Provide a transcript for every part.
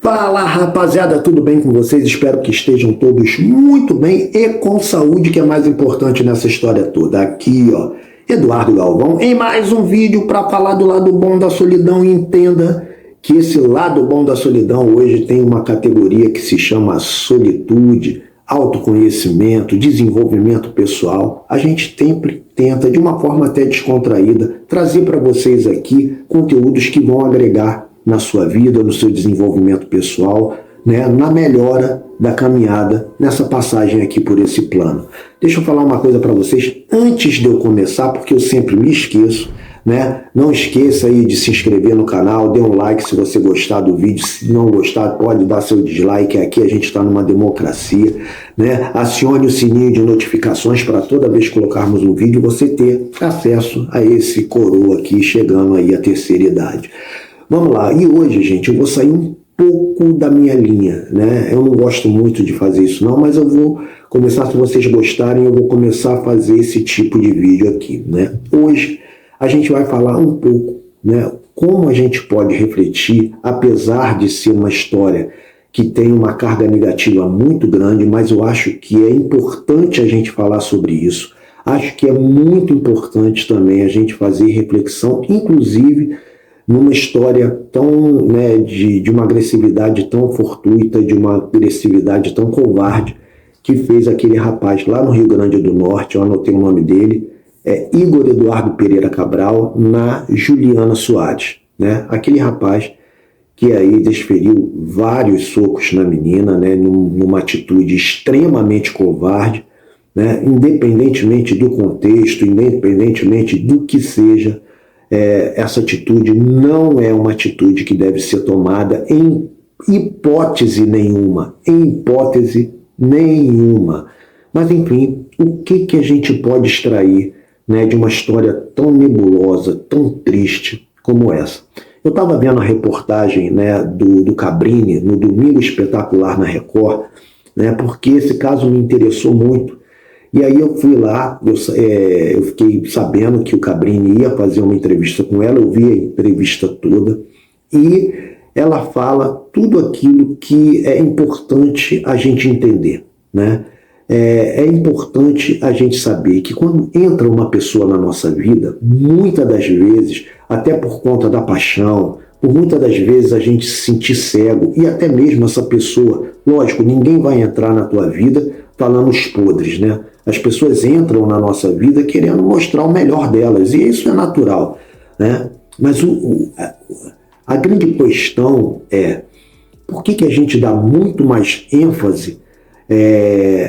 Fala, rapaziada, tudo bem com vocês? Espero que estejam todos muito bem e com saúde, que é mais importante nessa história toda. Aqui, ó, Eduardo Galvão, em mais um vídeo para falar do lado bom da solidão. E entenda que esse lado bom da solidão hoje tem uma categoria que se chama solitude, autoconhecimento, desenvolvimento pessoal. A gente sempre tenta, de uma forma até descontraída, trazer para vocês aqui conteúdos que vão agregar na sua vida, no seu desenvolvimento pessoal, né, na melhora da caminhada, nessa passagem aqui por esse plano. Deixa eu falar uma coisa para vocês antes de eu começar, porque eu sempre me esqueço, né? Não esqueça aí de se inscrever no canal, dê um like se você gostar do vídeo, se não gostar pode dar seu dislike, aqui a gente está numa democracia, né? Acione o sininho de notificações para toda vez que colocarmos um vídeo você ter acesso a esse coroa aqui chegando aí à terceira idade. Vamos lá, e hoje, gente, eu vou sair um pouco da minha linha, né? Eu não gosto muito de fazer isso não, mas eu vou começar, se vocês gostarem, eu vou começar a fazer esse tipo de vídeo aqui, né? Hoje a gente vai falar um pouco, né, como a gente pode refletir, apesar de ser uma história que tem uma carga negativa muito grande, mas eu acho que é importante a gente falar sobre isso. Acho que é muito importante também a gente fazer reflexão, inclusive numa história tão, né, de uma agressividade tão fortuita, de uma agressividade tão covarde, que fez aquele rapaz lá no Rio Grande do Norte, eu anotei o nome dele, Igor Eduardo Pereira Cabral, na Juliana Soares, né? Aquele rapaz que aí desferiu vários socos na menina, né, numa atitude extremamente covarde, né, independentemente do contexto, independentemente do que seja, essa atitude não é uma atitude que deve ser tomada em hipótese nenhuma, Mas, enfim, o que a gente pode extrair, né, de uma história tão nebulosa, tão triste como essa? Eu estava vendo a reportagem, né, do Cabrini no Domingo Espetacular na Record, né, porque esse caso me interessou muito. E aí eu fui lá, eu fiquei sabendo que o Cabrini ia fazer uma entrevista com ela, eu vi a entrevista toda, e ela fala tudo aquilo que é importante a gente entender, né? É importante a gente saber que quando entra uma pessoa na nossa vida, muitas das vezes, até por conta da paixão, por muitas das vezes a gente se sentir cego, e até mesmo essa pessoa, lógico, ninguém vai entrar na tua vida falando os podres, né? As pessoas entram na nossa vida querendo mostrar o melhor delas, e isso é natural, né? Mas a grande questão é, por que a gente dá muito mais ênfase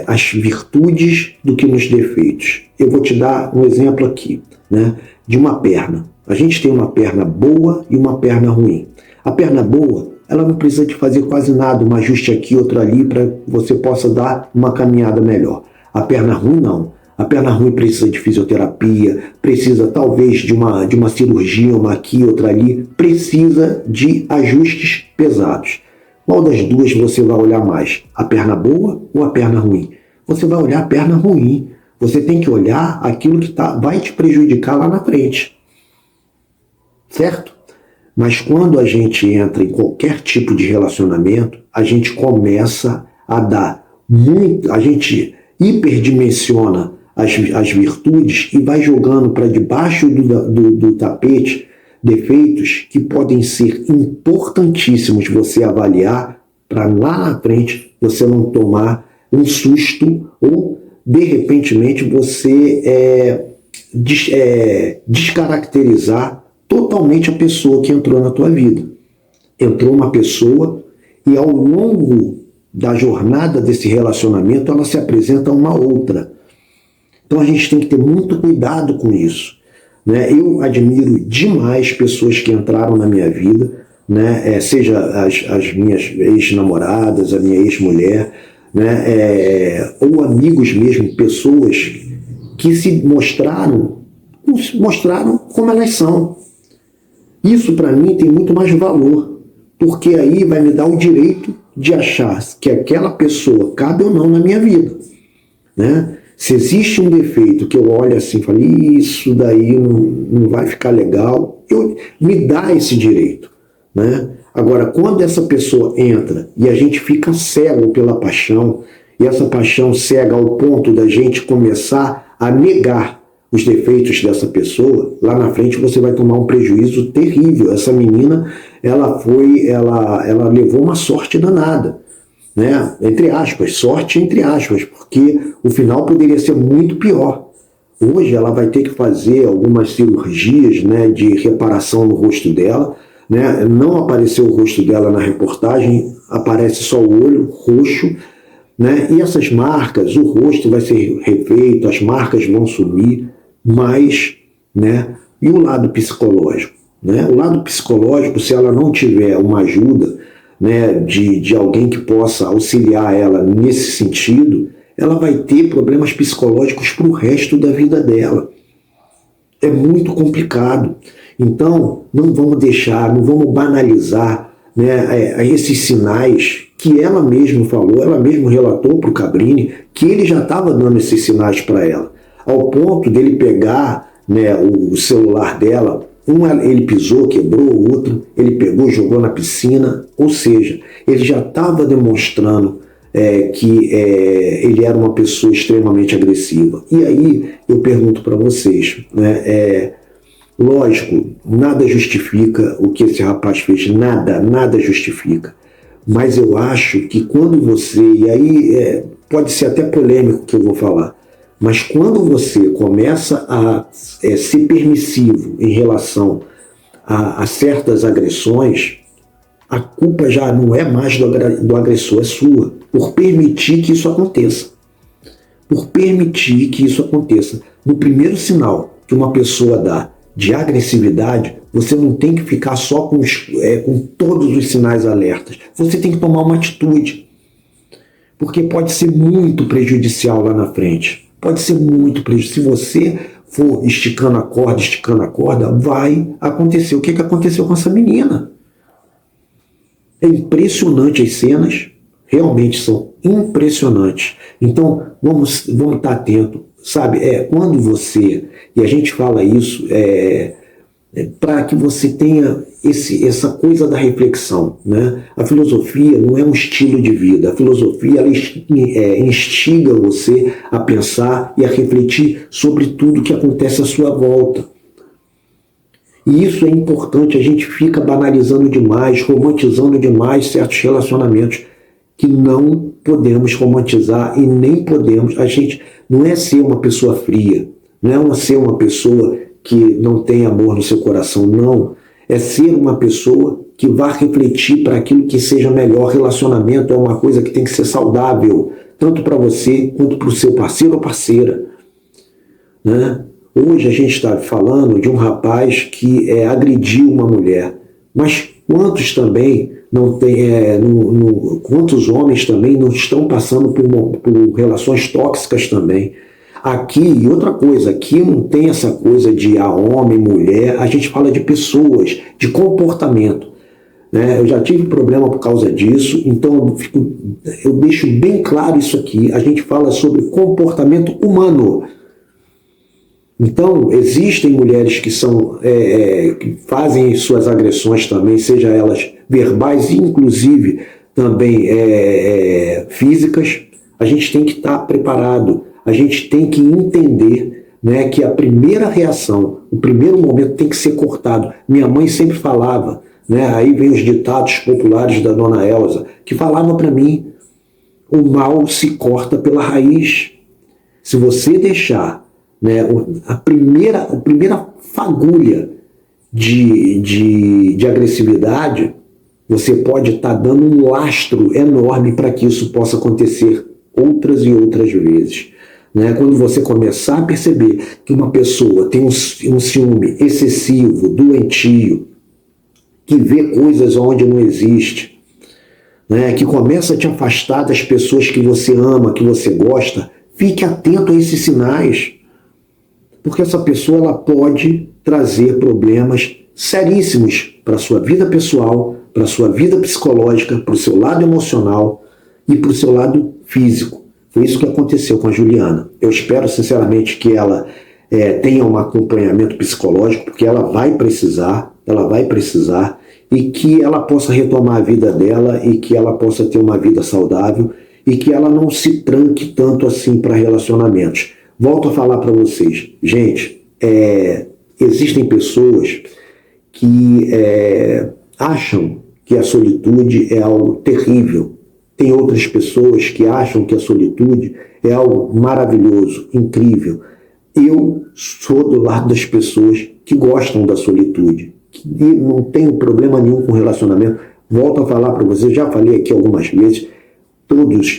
às virtudes do que nos defeitos? Eu vou te dar um exemplo aqui, né, de uma perna. A gente tem uma perna boa e uma perna ruim. A perna boa, ela não precisa de fazer quase nada, um ajuste aqui, outro ali, para que você possa dar uma caminhada melhor. A perna ruim não. A perna ruim precisa de fisioterapia, precisa talvez de uma cirurgia, uma aqui, outra ali, precisa de ajustes pesados. Qual das duas você vai olhar mais? A perna boa ou a perna ruim? Você vai olhar a perna ruim. Você tem que olhar aquilo que vai te prejudicar lá na frente. Certo? Mas quando a gente entra em qualquer tipo de relacionamento, a gente começa a dar muito, a gente hiperdimensiona as virtudes e vai jogando para debaixo do tapete defeitos que podem ser importantíssimos você avaliar para lá na frente você não tomar um susto ou de repentemente você descaracterizar totalmente a pessoa que entrou na tua vida. Entrou uma pessoa e ao longo da jornada desse relacionamento, ela se apresenta a uma outra. Então a gente tem que ter muito cuidado com isso, né? Eu admiro demais pessoas que entraram na minha vida, né? Seja as minhas ex-namoradas, a minha ex-mulher, né? Ou amigos mesmo, pessoas que se mostraram como elas são. Isso para mim tem muito mais valor, porque aí vai me dar o direito de achar que aquela pessoa cabe ou não na minha vida, né? Se existe um defeito que eu olho assim e falo, isso daí não vai ficar legal, me dá esse direito, né? Agora, quando essa pessoa entra e a gente fica cego pela paixão, e essa paixão cega ao ponto da gente começar a negar os defeitos dessa pessoa, lá na frente você vai tomar um prejuízo terrível. Essa menina, ela levou uma sorte danada, né? Entre aspas, sorte entre aspas, porque o final poderia ser muito pior. Hoje ela vai ter que fazer algumas cirurgias, né, de reparação no rosto dela, né? Não apareceu o rosto dela na reportagem, aparece só o olho roxo, né? E essas marcas, o rosto vai ser refeito, as marcas vão sumir, mas, né? E o lado psicológico, né? O lado psicológico, se ela não tiver uma ajuda, né, de alguém que possa auxiliar ela nesse sentido, ela vai ter problemas psicológicos para o resto da vida dela. É muito complicado. Então, não vamos deixar, não vamos banalizar, né, esses sinais que ela mesma falou, ela mesma relatou para o Cabrini, que ele já estava dando esses sinais para ela, ao ponto dele pegar, né, o celular dela, ele pisou, quebrou, o outro ele pegou, jogou na piscina, ou seja, ele já estava demonstrando que ele era uma pessoa extremamente agressiva. E aí eu pergunto para vocês, né, lógico, nada justifica o que esse rapaz fez, nada justifica. Mas eu acho que quando você, e aí pode ser até polêmico o que eu vou falar, mas quando você começa a ser permissivo em relação a certas agressões, a culpa já não é mais do agressor, é sua, por permitir que isso aconteça. Por permitir que isso aconteça. No primeiro sinal que uma pessoa dá de agressividade, você não tem que ficar só com todos os sinais alertas. Você tem que tomar uma atitude. Porque pode ser muito prejudicial lá na frente. Pode ser muito prejudicial. Se você for esticando a corda, vai acontecer. O que aconteceu com essa menina? É impressionante as cenas, realmente são impressionantes. Então, vamos estar atentos, sabe? Quando você, e a gente fala isso, para que você tenha essa coisa da reflexão, né? A filosofia não é um estilo de vida, a filosofia ela instiga você a pensar e a refletir sobre tudo que acontece à sua volta. E isso é importante, a gente fica banalizando demais, romantizando demais certos relacionamentos que não podemos romantizar e nem podemos. A gente não é ser uma pessoa fria, não é ser uma pessoa que não tem amor no seu coração, não. É ser uma pessoa que vá refletir para aquilo que seja melhor. Relacionamento é uma coisa que tem que ser saudável, tanto para você quanto para o seu parceiro ou parceira, né? Hoje a gente está falando de um rapaz que agrediu uma mulher, mas quantos também não tem, quantos homens também não estão passando por relações tóxicas também? Aqui, e outra coisa, aqui não tem essa coisa de homem, mulher, a gente fala de pessoas, de comportamento, né? Eu já tive problema por causa disso, então eu deixo bem claro isso aqui, a gente fala sobre comportamento humano. Então, existem mulheres que que fazem suas agressões também, seja elas verbais e inclusive também físicas. A gente tem que estar preparado, a gente tem que entender, né, que a primeira reação, o primeiro momento tem que ser cortado. Minha mãe sempre falava, né, aí vem os ditados populares da dona Elza, que falava para mim, o mal se corta pela raiz. Se você deixar, né, a primeira fagulha de agressividade, você pode estar dando um lastro enorme para que isso possa acontecer outras e outras vezes, né? Quando você começar a perceber que uma pessoa tem um ciúme excessivo, doentio, que vê coisas onde não existe, né, que começa a te afastar das pessoas que você ama, que você gosta, fique atento a esses sinais. Porque essa pessoa ela pode trazer problemas seríssimos para a sua vida pessoal, para a sua vida psicológica, para o seu lado emocional e para o seu lado físico. Foi isso que aconteceu com a Juliana. Eu espero sinceramente que ela tenha um acompanhamento psicológico, porque ela vai precisar, e que ela possa retomar a vida dela e que ela possa ter uma vida saudável e que ela não se tranque tanto assim para relacionamentos. Volto a falar para vocês, gente, existem pessoas que acham que a solitude é algo terrível. Tem outras pessoas que acham que a solitude é algo maravilhoso, incrível. Eu sou do lado das pessoas que gostam da solitude, que não tenho problema nenhum com relacionamento. Volto a falar para vocês, já falei aqui algumas vezes,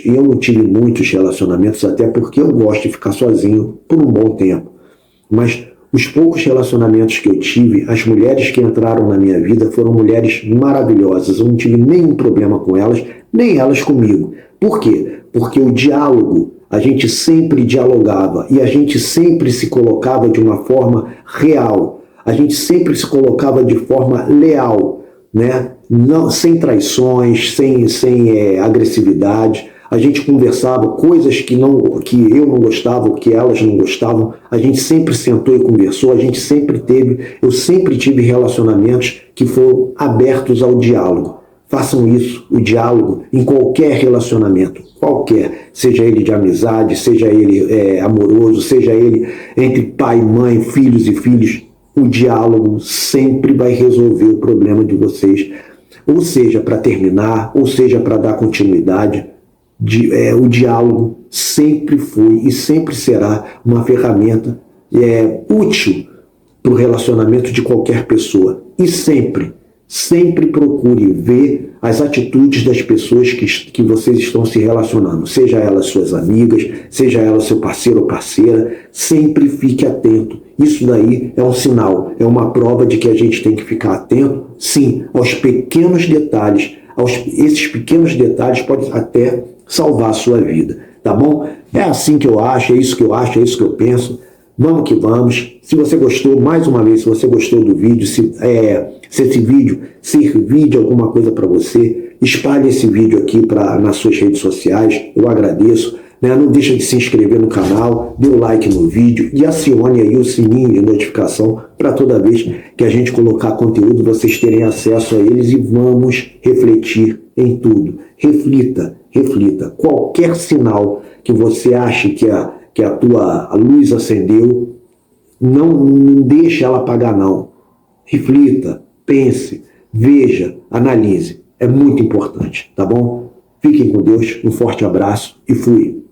eu não tive muitos relacionamentos, até porque eu gosto de ficar sozinho por um bom tempo. Mas os poucos relacionamentos que eu tive, as mulheres que entraram na minha vida foram mulheres maravilhosas. Eu não tive nenhum problema com elas, nem elas comigo. Por quê? Porque o diálogo, a gente sempre dialogava e a gente sempre se colocava de uma forma real. A gente sempre se colocava de forma leal, né? Não, sem traições, sem agressividade. A gente conversava coisas que eu não gostava, que elas não gostavam. A gente sempre sentou e conversou. Eu sempre tive relacionamentos que foram abertos ao diálogo. Façam isso, o diálogo, em qualquer relacionamento, qualquer, seja ele de amizade, seja ele amoroso, seja ele entre pai, mãe, filhos e filhos. O diálogo sempre vai resolver o problema de vocês, ou seja, para terminar, ou seja, para dar continuidade. O diálogo sempre foi e sempre será uma ferramenta útil para o relacionamento de qualquer pessoa. E sempre procure ver as atitudes das pessoas que vocês estão se relacionando, seja elas suas amigas, seja ela seu parceiro ou parceira, sempre fique atento. Isso daí é um sinal, é uma prova de que a gente tem que ficar atento, sim, aos pequenos detalhes. Esses pequenos detalhes podem até salvar a sua vida, tá bom? É assim que eu acho, é isso que eu acho, é isso que eu penso. Vamos que vamos. Se você gostou, mais uma vez, se você gostou do vídeo, se esse vídeo servir de alguma coisa para você, espalhe esse vídeo aqui nas suas redes sociais, eu agradeço. Né? Não deixa de se inscrever no canal, dê o like no vídeo e acione aí o sininho de notificação para toda vez que a gente colocar conteúdo, vocês terem acesso a eles e vamos refletir em tudo. Reflita. Qualquer sinal que você ache que a tua luz acendeu, não deixe ela apagar, não. Reflita, pense, veja, analise. É muito importante, tá bom? Fiquem com Deus, um forte abraço e fui.